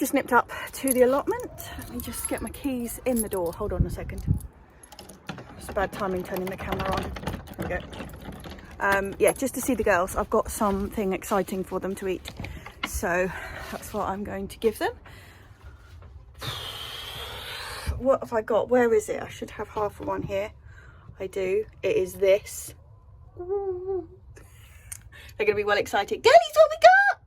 just nipped up to the allotment. Let me just get my keys in the door. Hold on a second. It's bad timing turning the camera on. There we go. Yeah, just to see the girls. I've got something exciting for them to eat. So that's what I'm going to give them. What have I got? Where is it? I should have half of one here. I do. It is this. They're going to be well excited. Girlies, what we got?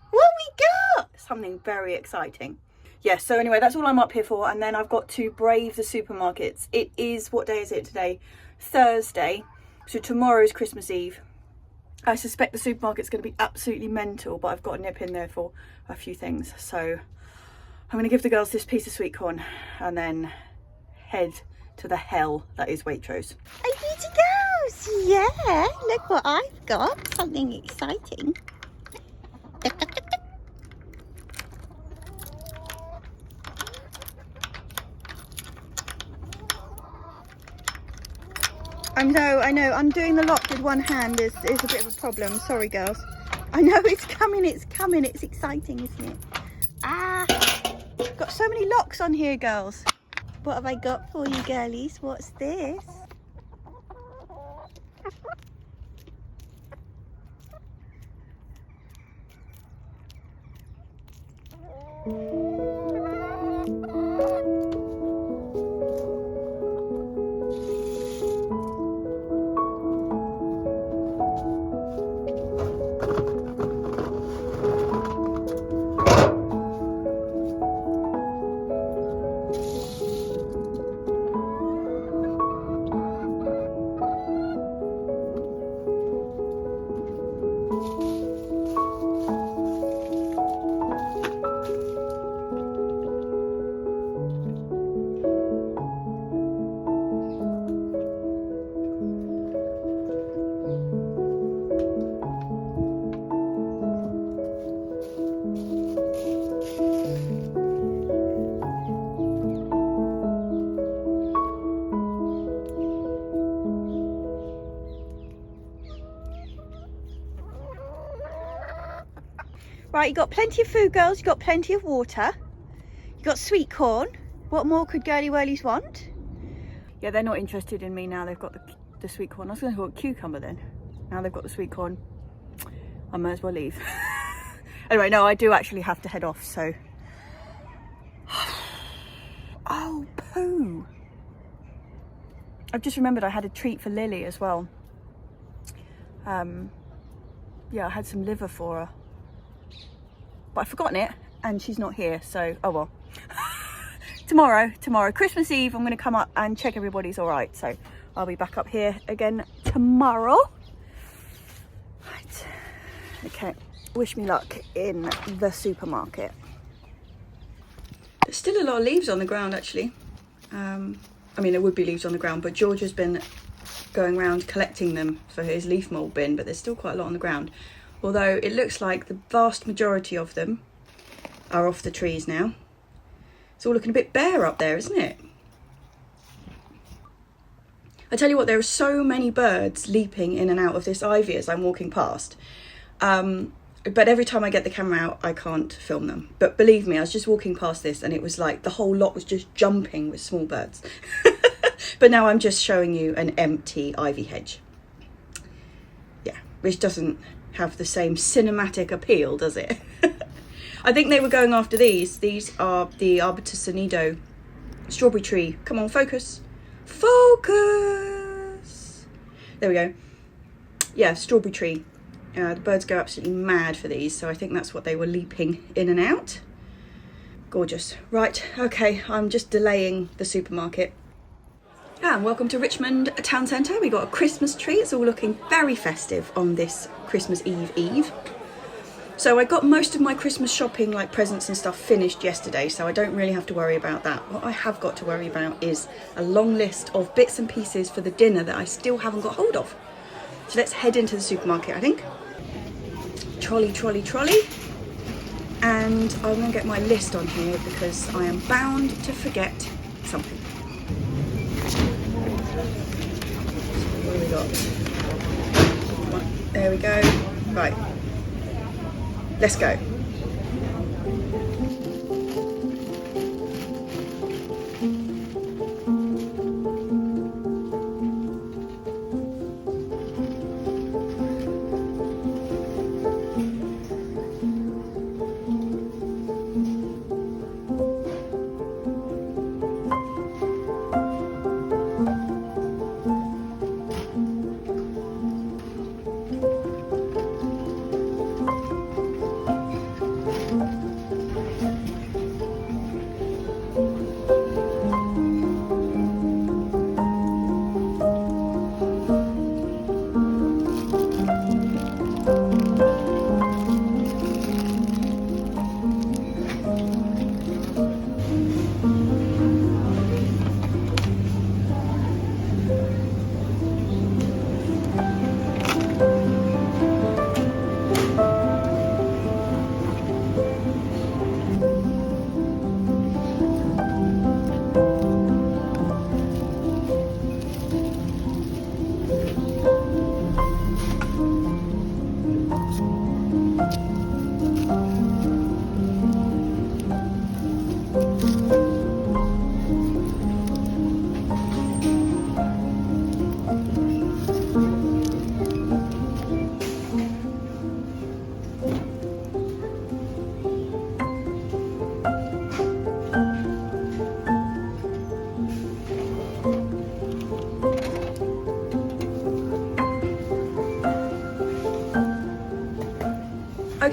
What we got? Something very exciting. Yeah, so anyway, that's all I'm up here for. And then I've got to brave the supermarkets. It is, what day is it today? Thursday. So tomorrow is Christmas Eve. I suspect the supermarket's going to be absolutely mental, but I've got to nip in there for a few things. So I'm going to give the girls this piece of sweet corn and then head to the hell that is Waitrose. Are you to go? Yeah, look what I've got. Something exciting. I know, I'm doing the lock with one hand is a bit of a problem. Sorry, girls. I know it's coming. It's exciting, isn't it? Ah, got so many locks on here, girls. What have I got for you, girlies? What's this? Right, you got plenty of food, girls. You got plenty of water. You got sweet corn. What more could girly whirlies want? Yeah, they're not interested in me now. They've got the sweet corn. I was going to call it cucumber then. Now they've got the sweet corn. I might as well leave. Anyway, no, I do actually have to head off, so. Oh, poo. I've just remembered I had a treat for Lily as well. Yeah, I had some liver for her. But I've forgotten it and she's not here, so oh well. tomorrow, Christmas Eve, I'm going to come up and check everybody's all right. So I'll be back up here again tomorrow. Right, okay, wish me luck in the supermarket. There's still a lot of leaves on the ground actually. I mean, there would be leaves on the ground, but George has been going around collecting them for his leaf mould bin, but there's still quite a lot on the ground. Although it looks like the vast majority of them are off the trees now. It's all looking a bit bare up there, isn't it? I tell you what, there are so many birds leaping in and out of this ivy as I'm walking past. But every time I get the camera out, I can't film them. But believe me, I was just walking past this and it was like the whole lot was just jumping with small birds. But now I'm just showing you an empty ivy hedge. Yeah, which doesn't have the same cinematic appeal, does it? I think they were going after these. These are the Arbutus Sonido strawberry tree. Come on, focus. Focus! There we go. Yeah, strawberry tree. The birds go absolutely mad for these, so I think that's what they were leaping in and out. Gorgeous. Right, okay, I'm just delaying the supermarket. And welcome to Richmond Town Centre. We got a Christmas tree. It's all looking very festive on this Christmas Eve. So I got most of my Christmas shopping, like presents and stuff, finished yesterday, so I don't really have to worry about that. What I have got to worry about is a long list of bits and pieces for the dinner that I still haven't got hold of. So let's head into the supermarket, I think. Trolley. And I'm going to get my list on here because I am bound to forget something. What have we got? There we go. Right. Let's go.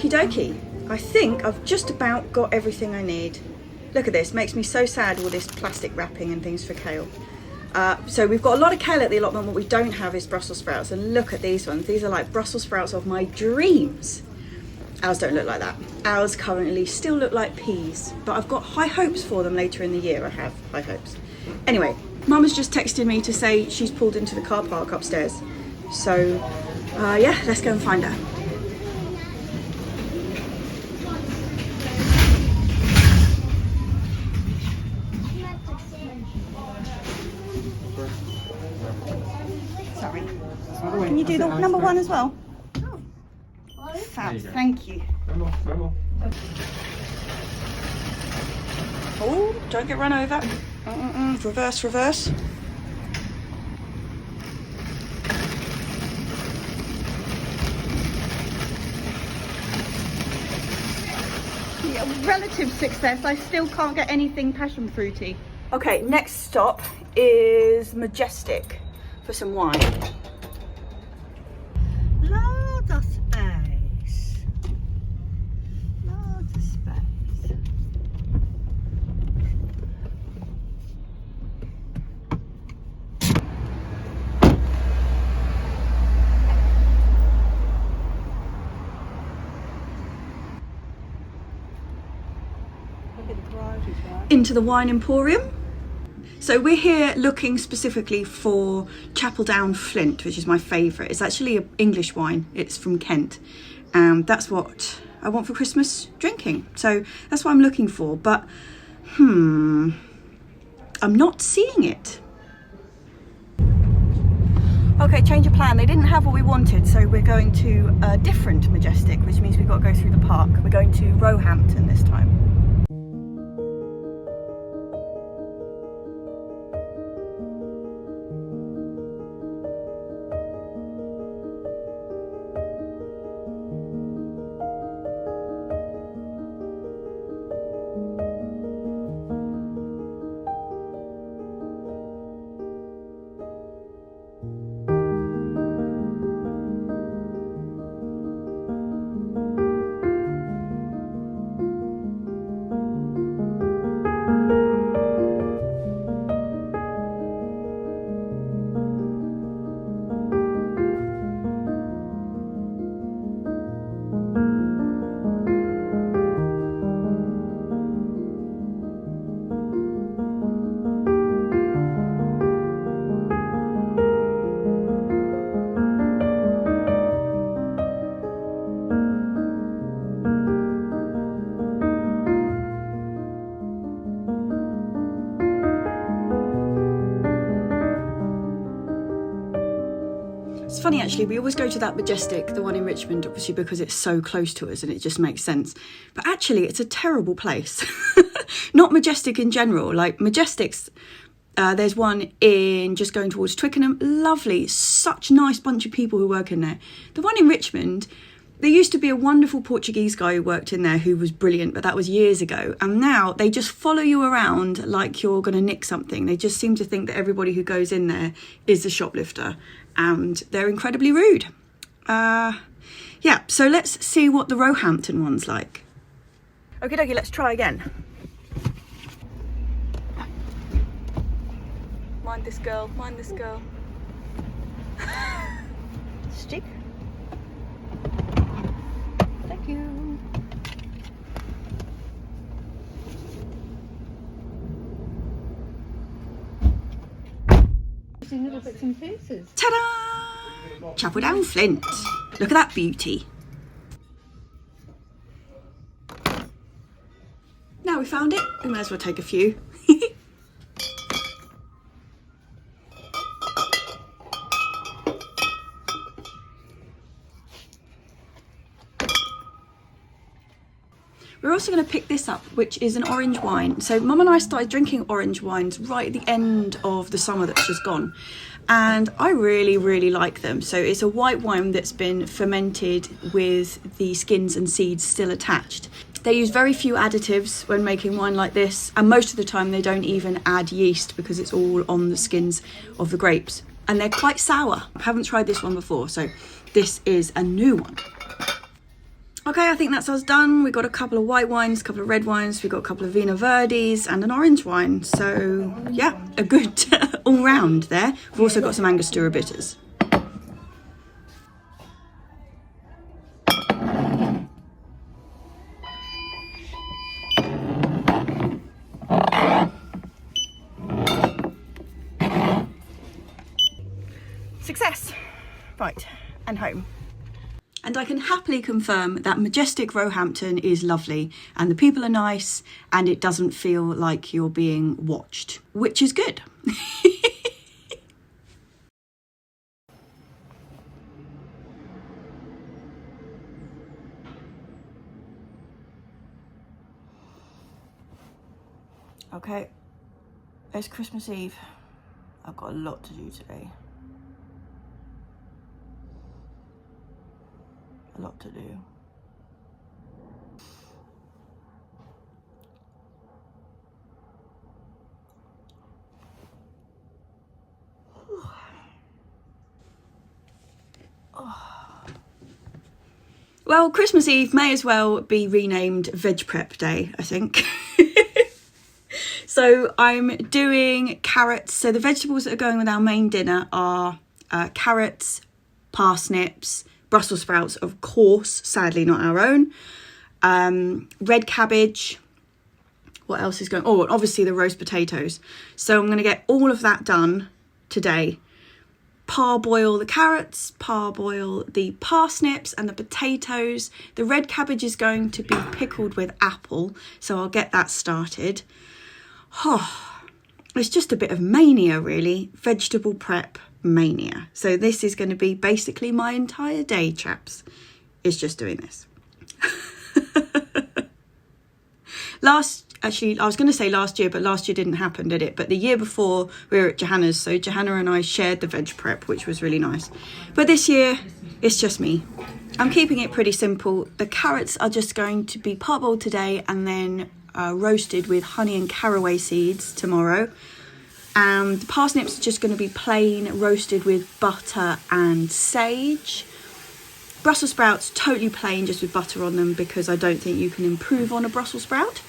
Okie dokie. I think I've just about got everything I need. Look at this, makes me so sad, all this plastic wrapping and things for kale. So we've got a lot of kale at the allotment. What we don't have is Brussels sprouts, and look at these ones. These are like Brussels sprouts of my dreams. Ours don't look like that. Ours currently still look like peas, but I've got high hopes for them later in the year. I have high hopes. Anyway, Mum has just texted me to say she's pulled into the car park upstairs. So yeah, let's go and find her. Sorry. Can you do the number one as well? Fab, thank you. Oh, don't get run over. Reverse, reverse. Yeah, relative success. I still can't get anything passion fruity. Okay, next stop is Majestic for some wine. Loads of space. Loads of space. Into the wine emporium. So we're here looking specifically for Chapeldown Flint, which is my favourite. It's actually an English wine. It's from Kent. And that's what I want for Christmas drinking. So that's what I'm looking for. But, I'm not seeing it. Okay, change of plan. They didn't have what we wanted, so we're going to a different Majestic, which means we've got to go through the park. We're going to Roehampton this time. It's funny actually, we always go to that Majestic, the one in Richmond, obviously because it's so close to us and it just makes sense. But actually it's a terrible place. Not Majestic in general, like Majestics, there's one in just going towards Twickenham, lovely, such nice bunch of people who work in there. The one in Richmond, there used to be a wonderful Portuguese guy who worked in there who was brilliant, but that was years ago. And now they just follow you around like you're going to nick something. They just seem to think that everybody who goes in there is a shoplifter. And they're incredibly rude. Yeah, so let's see what the Roehampton one's like. Okie dokie, let's try again. Mind this girl, mind this girl. Stick. Thank you. Little bits and pieces. Ta-da! Chapeldown Flint. Look at that beauty. Now we found it, we might as well take a few. We're also going to pick this up, which is an orange wine. So Mum and I started drinking orange wines right at the end of the summer that's just gone. And I really, really like them. So it's a white wine that's been fermented with the skins and seeds still attached. They use very few additives when making wine like this. And most of the time they don't even add yeast because it's all on the skins of the grapes. And they're quite sour. I haven't tried this one before, so this is a new one. Okay, I think that's us done. We've got a couple of white wines, a couple of red wines, we've got a couple of Vino Verdis and an orange wine. So yeah, a good all round there. We've also got some Angostura bitters. Success. Right, and home. And I can happily confirm that majestic Roehampton is lovely and the people are nice and it doesn't feel like you're being watched, which is good. Okay, it's Christmas Eve. I've got a lot to do today. A lot to do. Well, Christmas Eve may as well be renamed Veg Prep Day, I think. So I'm doing carrots. So the vegetables that are going with our main dinner are carrots, parsnips, Brussels sprouts, of course, sadly not our own, red cabbage. What else is going? Oh, and obviously the roast potatoes. So I'm going to get all of that done today. Parboil the carrots, parboil the parsnips and the potatoes. The red cabbage is going to be pickled with apple, so I'll get that started. Oh, it's just a bit of mania, really. Vegetable prep mania. So this is going to be basically my entire day, chaps, is just doing this. Actually, I was going to say last year, but last year didn't happen, did it? But the year before, we were at Johanna's, so Johanna and I shared the veg prep, which was really nice. But this year, it's just me. I'm keeping it pretty simple. The carrots are just going to be parboiled today and then roasted with honey and caraway seeds tomorrow. And the parsnips are just going to be plain roasted with butter and sage. Brussels sprouts, totally plain, just with butter on them, because I don't think you can improve on a Brussels sprout.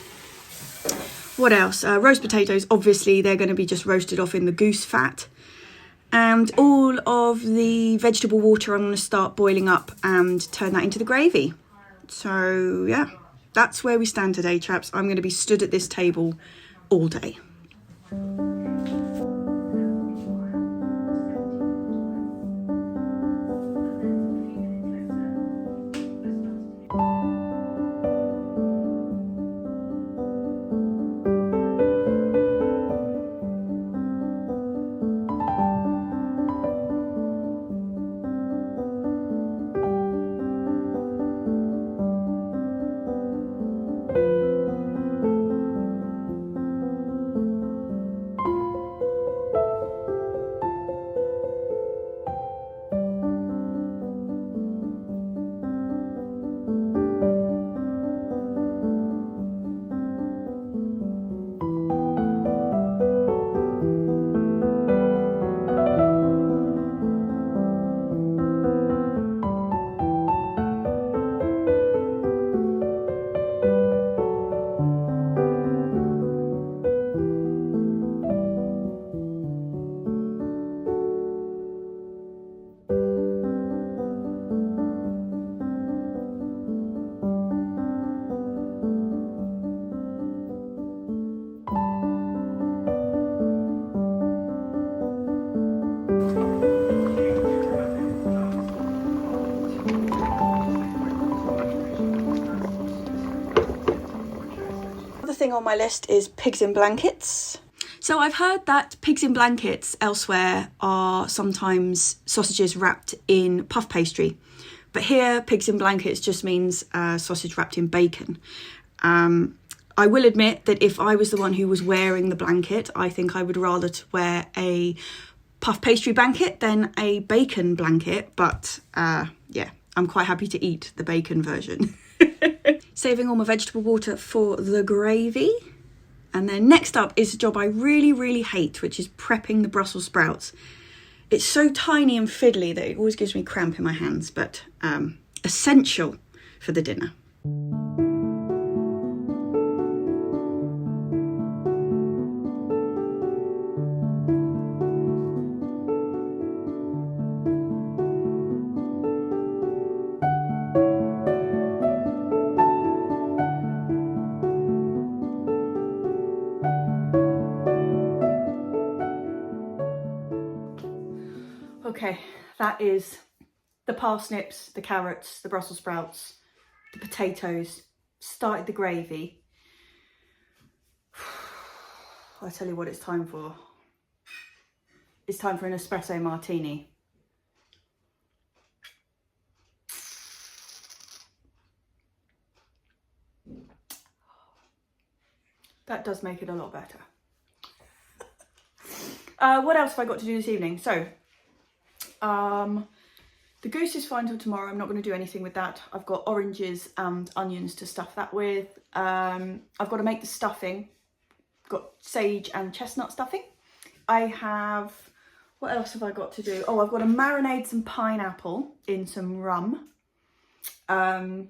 What else? Roast potatoes, obviously, they're going to be just roasted off in the goose fat. And all of the vegetable water I'm going to start boiling up and turn that into the gravy. So, yeah, that's where we stand today, chaps. I'm going to be stood at this table all day. Thing on my list is pigs in blankets. So I've heard that pigs in blankets elsewhere are sometimes sausages wrapped in puff pastry, but here pigs in blankets just means sausage wrapped in bacon. I will admit that if I was the one who was wearing the blanket, I think I would rather to wear a puff pastry blanket than a bacon blanket, but yeah, I'm quite happy to eat the bacon version. Saving all my vegetable water for the gravy. And then next up is a job I really, really hate, which is prepping the Brussels sprouts. It's so tiny and fiddly that it always gives me cramp in my hands, but essential for the dinner. Okay, that is the parsnips, the carrots, the Brussels sprouts, the potatoes, started the gravy. I tell you what it's time for. It's time for an espresso martini. That does make it a lot better. What else have I got to do this evening? So, the goose is fine till tomorrow. I'm not going to do anything with that. I've got oranges and onions to stuff that with. I've got to make the stuffing. Got sage and chestnut stuffing. I have, what else have I got to do? Oh, I've got to marinate some pineapple in some rum. I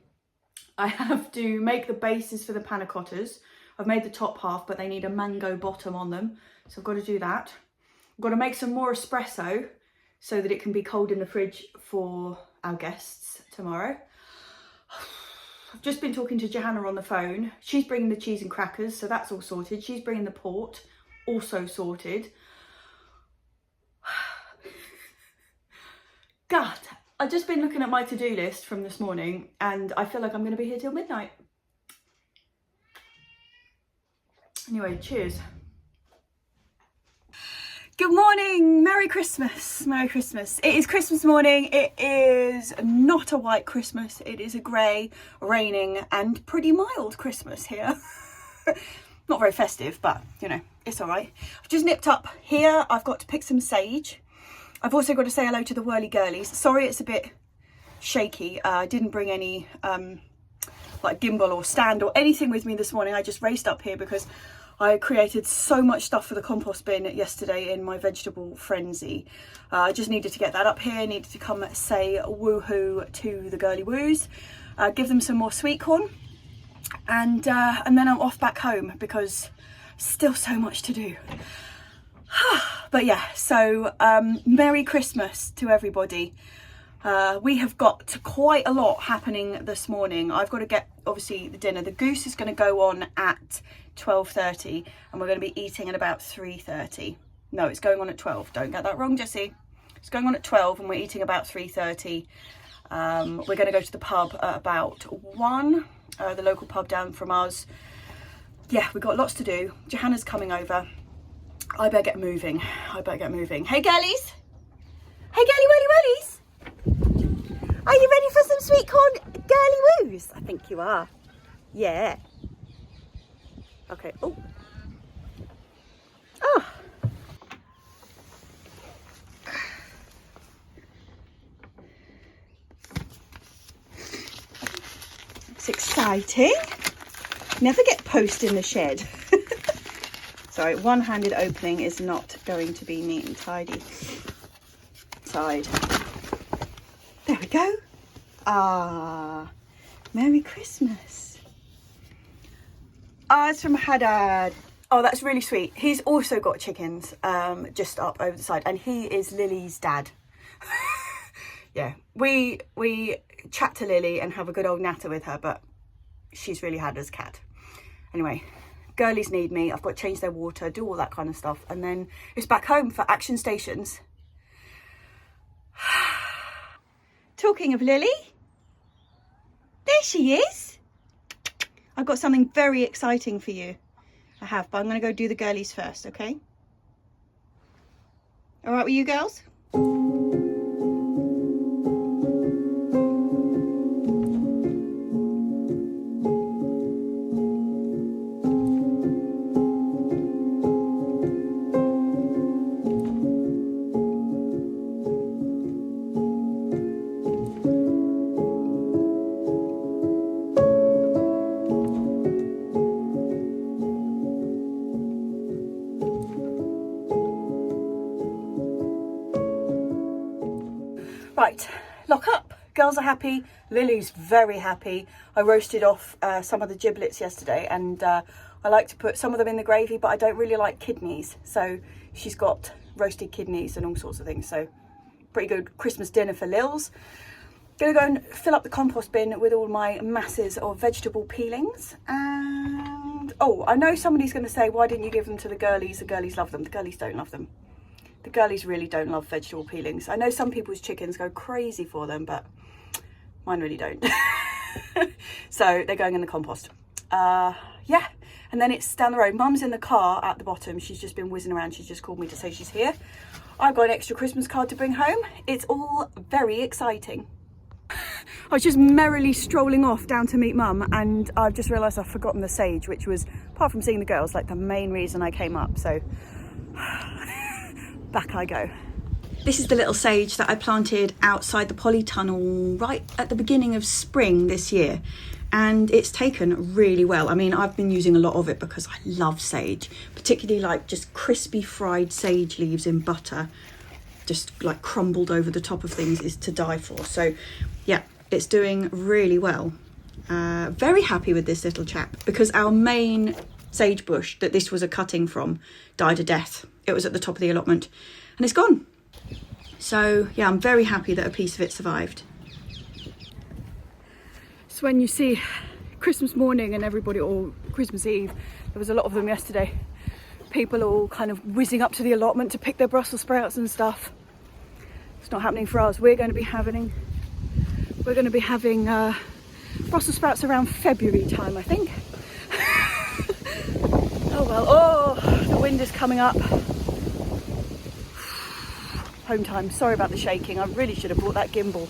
have to make the bases for the panna cottas. I've made the top half, but they need a mango bottom on them. So I've got to do that. I've got to make some more espresso so that it can be cold in the fridge for our guests tomorrow. I've just been talking to Johanna on the phone. She's bringing the cheese and crackers, so that's all sorted. She's bringing the port, also sorted. God, I've just been looking at my to-do list from this morning and I feel like I'm going to be here till midnight. Anyway, cheers. Good morning, Merry Christmas, Merry Christmas. It is Christmas morning. It is not a white Christmas. It is a grey, raining and pretty mild Christmas here. Not very festive, but you know, it's all right. I've just nipped up here. I've got to pick some sage. I've also got to say hello to the whirly girlies. Sorry, it's a bit shaky. I didn't bring any like gimbal or stand or anything with me this morning. I just raced up here because I created so much stuff for the compost bin yesterday in my vegetable frenzy. I just needed to get that up here, needed to come say woohoo to the girly woos, give them some more sweet corn, and then I'm off back home because still so much to do. But yeah, so Merry Christmas to everybody. We have got quite a lot happening this morning. I've got to get, obviously, the dinner. The goose is going to go on at 12:30 and we're going to be eating at about 3:30. No, it's going on at 12. Don't get that wrong, Jessie. It's going on at 12 and we're eating about 3:30. We're going to go to the pub at about 1, the local pub down from us. Yeah, we've got lots to do. Johanna's coming over. I better get moving. I better get moving. Hey, girlies. Hey, girly wellies. Are you ready for some sweet corn girly woos? I think you are. Yeah. Okay. Oh. Oh. It's exciting. Never get post in the shed. Sorry, one-handed opening is not going to be neat and tidy. Side. There we go. Ah, Merry Christmas. Ah, it's from Haddad. Oh, that's really sweet. He's also got chickens just up over the side, and he is Lily's dad. Yeah, we chat to Lily and have a good old natter with her, but she's really Haddad's cat. Anyway, girlies need me. I've got to change their water, do all that kind of stuff, and then it's back home for action stations. Talking of Lily, there she is. I've got something very exciting for you. I have, but I'm going to go do the girlies first, okay? All right with you girls? Right, lock up, Girls are happy. Lily's very happy. I roasted off some of the giblets yesterday, and I like to put some of them in the gravy, but I don't really like kidneys. So she's got roasted kidneys and all sorts of things. So pretty good Christmas dinner for Lils. Gonna go and fill up the compost bin with all my masses of vegetable peelings. And oh, I know somebody's going to say, why didn't you give them to the girlies? The girlies love them. The girlies don't love them. The girlies really don't love vegetable peelings. I know some people's chickens go crazy for them, but mine really don't. So they're going in the compost. Yeah, and then it's down the road. Mum's in the car at the bottom. She's just been whizzing around. She's just called me to say she's here. I've got an extra Christmas card to bring home. It's all very exciting. I was just merrily strolling off down to meet Mum, and I've just realised I've forgotten the sage, which was, apart from seeing the girls, like the main reason I came up. So back I go. This is the little sage that I planted outside the polytunnel right at the beginning of spring this year, and it's taken really well. I mean, I've been using a lot of it because I love sage, particularly like just crispy fried sage leaves in butter, just like crumbled over the top of things, is to die for. So yeah, it's doing really well. Very happy with this little chap, because our main sage bush that this was a cutting from died a death. It was at the top of the allotment and it's gone. So yeah, I'm very happy that a piece of it survived. So when you see Christmas morning and everybody, or Christmas Eve, there was a lot of them yesterday, people all kind of whizzing up to the allotment to pick their Brussels sprouts and stuff. It's not happening for us. We're going to be having Brussels sprouts around February time, I think. Oh well. Oh, the wind is coming up. Home time. Sorry about the shaking. I really should have brought that gimbal.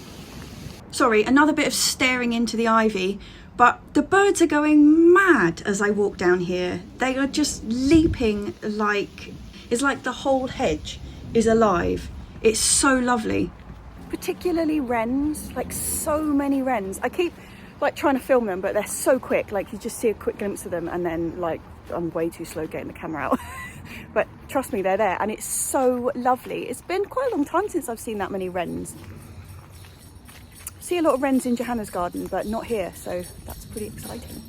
Sorry, another bit of staring into the ivy, but the birds are going mad as I walk down here. They are just leaping like, it's like the whole hedge is alive. It's so lovely. Particularly wrens, like so many wrens. I keep like trying to film them, but they're so quick. Like you just see a quick glimpse of them and then like I'm way too slow getting the camera out. But trust me, they're there and it's so lovely. It's been quite a long time since I've seen that many wrens. See a lot of wrens in Johanna's garden, but not here, so that's pretty exciting.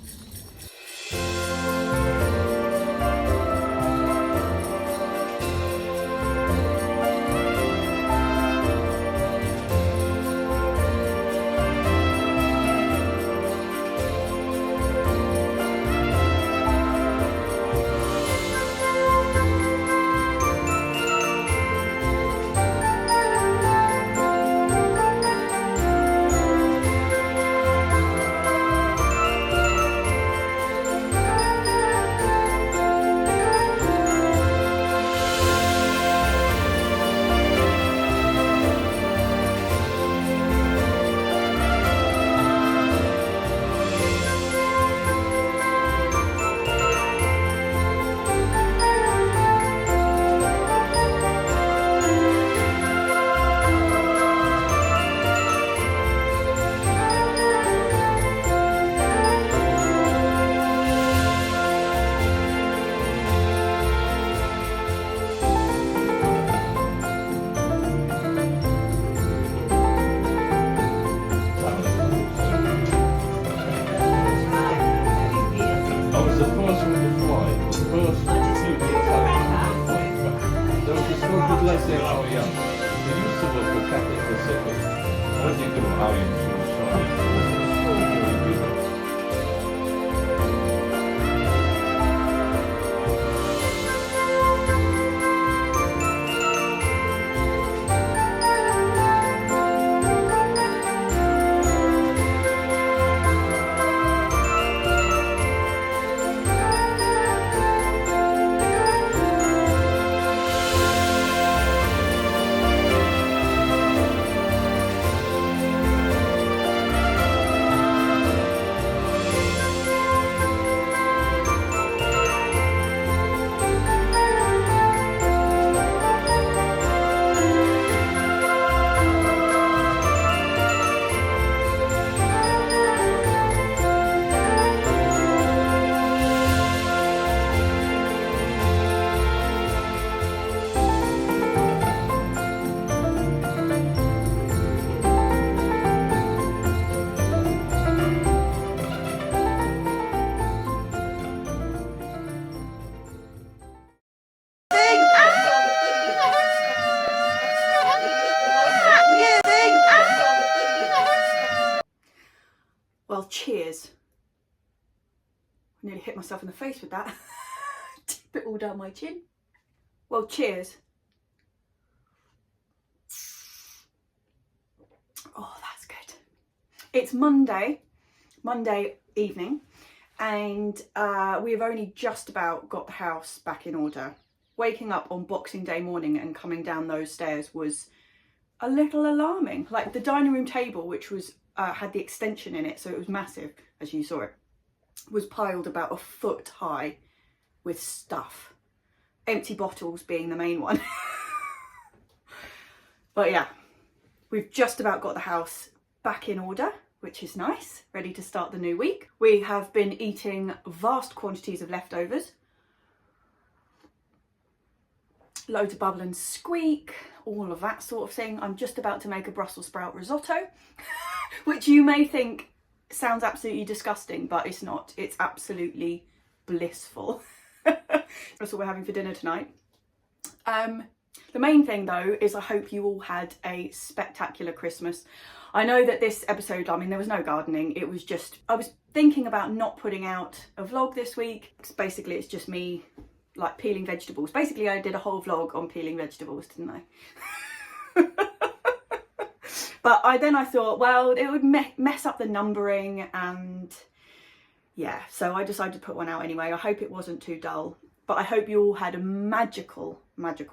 cheers. I nearly hit myself in the face with that. Tip it all down my chin. Well, cheers. Oh, that's good. It's Monday evening, and we've only just about got the house back in order. Waking up on Boxing Day morning and coming down those stairs was a little alarming. Like the dining room table, which was had the extension in it, so it was massive, as you saw it, was piled about a foot high with stuff. Empty bottles being the main one. But yeah, we've just about got the house back in order, which is nice, ready to start the new week. We have been eating vast quantities of leftovers. Loads of bubble and squeak, all of that sort of thing. I'm just about to make a Brussels sprout risotto, which you may think sounds absolutely disgusting, but it's not. It's absolutely blissful. That's what we're having for dinner tonight. The main thing though is I hope you all had a spectacular Christmas. I know that this episode, I mean, there was no gardening. It was just, I was thinking about not putting out a vlog this week. Basically, it's just me like peeling vegetables. Basically, I did a whole vlog on peeling vegetables, didn't I? But then I thought, well, it would mess up the numbering, and yeah, so I decided to put one out anyway. I hope it wasn't too dull, but I hope you all had a magical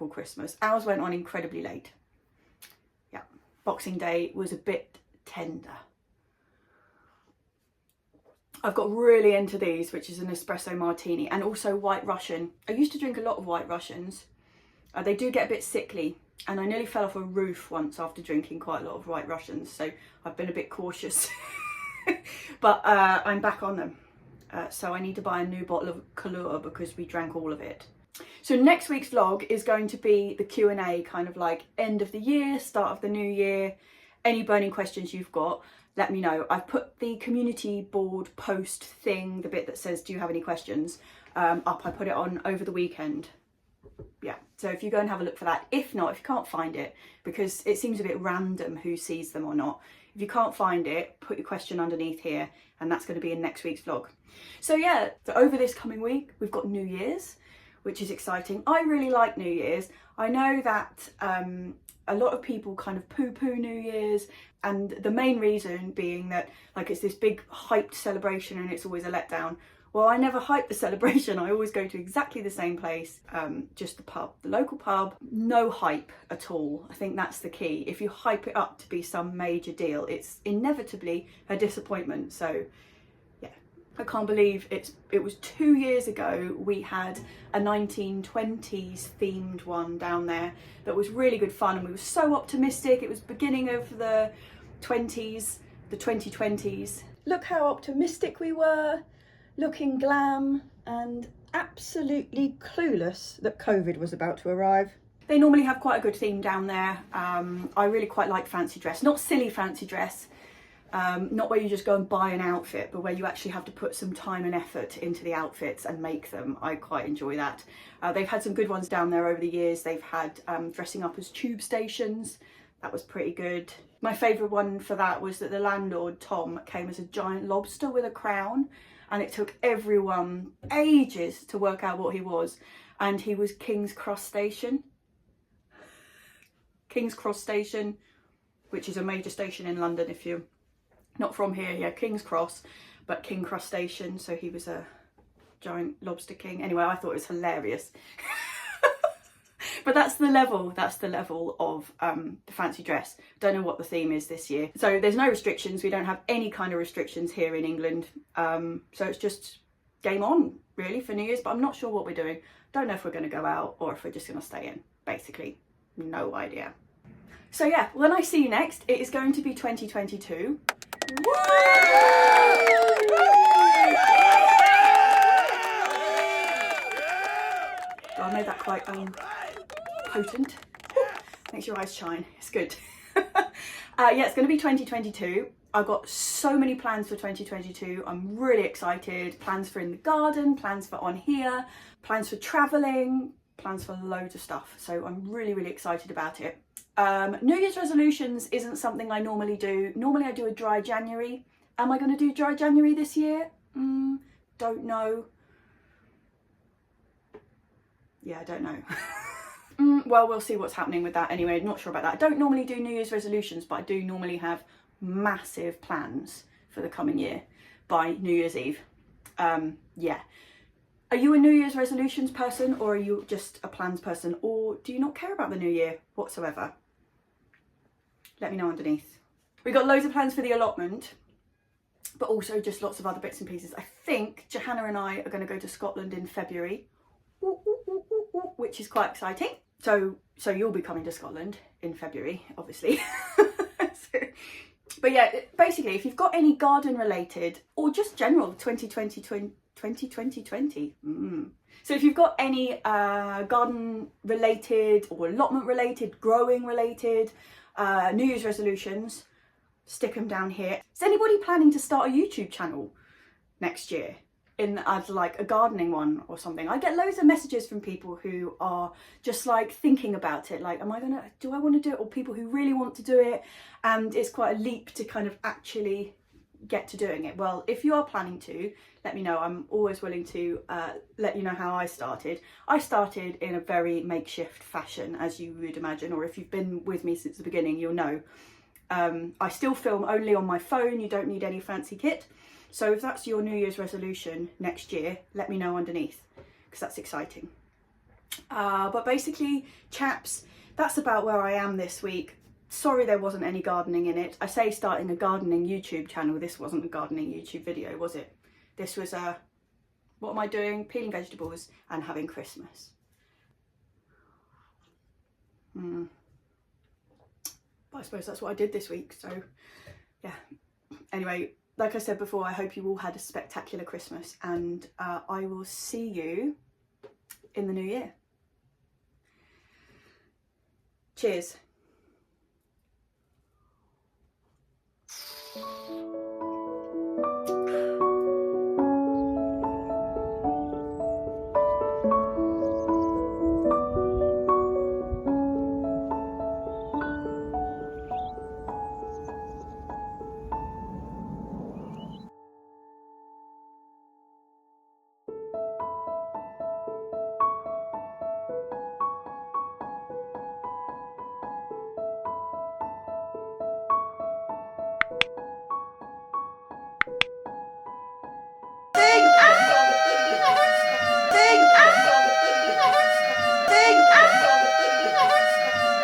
Christmas. Ours went on incredibly late. Yeah, Boxing Day was a bit tender. I've got really into these, which is an espresso martini, and also White Russian. I used to drink a lot of White Russians. They do get a bit sickly, and I nearly fell off a roof once after drinking quite a lot of White Russians, so I've been a bit cautious. But I'm back on them. So I need to buy a new bottle of Kahlua because we drank all of it. So next week's vlog is going to be the Q&A, kind of like end of the year, start of the new year. Any burning questions you've got, let me know. I've put the community board post thing, the bit that says, do you have any questions, up. I put it on over the weekend. Yeah, so if you go and have a look for that. If not, if you can't find it, because it seems a bit random who sees them or not, if you can't find it, put your question underneath here, and that's going to be in next week's vlog. So yeah, so over this coming week, we've got New Year's, which is exciting. I really like New Year's. I know that a lot of people kind of poo-poo New Year's, and the main reason being that like it's this big hyped celebration and it's always a letdown. Well, I never hype the celebration. I always go to exactly the same place, just the pub, the local pub. No hype at all. I think that's the key. If you hype it up to be some major deal, it's inevitably a disappointment. So yeah, I can't believe it was 2 years ago we had a 1920s themed one down there that was really good fun, and we were so optimistic. It was beginning of the 20s, the 2020s. Look how optimistic we were. Looking glam, and absolutely clueless that COVID was about to arrive. They normally have quite a good theme down there. I really quite like fancy dress. Not silly fancy dress, not where you just go and buy an outfit, but where you actually have to put some time and effort into the outfits and make them. I quite enjoy that. They've had some good ones down there over the years. They've had dressing up as tube stations. That was pretty good. My favourite one for that was that the landlord, Tom, came as a giant lobster with a crown. And it took everyone ages to work out what he was. And he was King's Cross Station. King's Cross Station, which is a major station in London if you're not from here. Yeah, King's Cross, but King Cross Station. So he was a giant lobster king. Anyway, I thought it was hilarious. But that's the level of the fancy dress. Don't know what the theme is this year. So there's no restrictions. We don't have any kind of restrictions here in England. So it's just game on really for New Year's, but I'm not sure what we're doing. Don't know if we're going to go out or if we're just going to stay in. Basically, no idea. So yeah, when I see you next, it is going to be 2022. Woo! I made that quite potent. Makes your eyes shine. It's good. Yeah, it's going to be 2022. I've got so many plans for 2022. I'm really excited. Plans for in the garden, plans for on here, plans for traveling, plans for loads of stuff. So I'm really, really excited about it. New Year's resolutions isn't something I normally do. Normally I do a dry January Am I going to do dry January this year? Don't know. Yeah, I don't know. Well, we'll see what's happening with that anyway. Not sure about that. I don't normally do New Year's resolutions, but I do normally have massive plans for the coming year by New Year's Eve. Yeah. Are you a New Year's resolutions person, or are you just a plans person, or do you not care about the new year whatsoever? Let me know underneath. We've got loads of plans for the allotment, but also just lots of other bits and pieces. I think Johanna and I are going to go to Scotland in February, which is quite exciting. So you'll be coming to Scotland in February, obviously. But yeah, basically, if you've got any garden related or just general 2020. So if you've got any garden related or allotment related, growing related, New Year's resolutions, stick them down here. Is anybody planning to start a YouTube channel next year as like a gardening one or something? I get loads of messages from people who are just like thinking about it, like, do I want to do it? Or people who really want to do it, and it's quite a leap to kind of actually get to doing it. Well, if you are planning to, let me know. I'm always willing to let you know how I started. I started in a very makeshift fashion, as you would imagine, or if you've been with me since the beginning, you'll know. I still film only on my phone. You don't need any fancy kit. So if that's your New Year's resolution next year, let me know underneath, because that's exciting. But basically, chaps, that's about where I am this week. Sorry there wasn't any gardening in it. I say starting a gardening YouTube channel. This wasn't a gardening YouTube video, was it? This was what am I doing? Peeling vegetables and having Christmas. But I suppose that's what I did this week. So yeah. Anyway, like I said before, I hope you all had a spectacular Christmas, and I will see you in the new year. Cheers.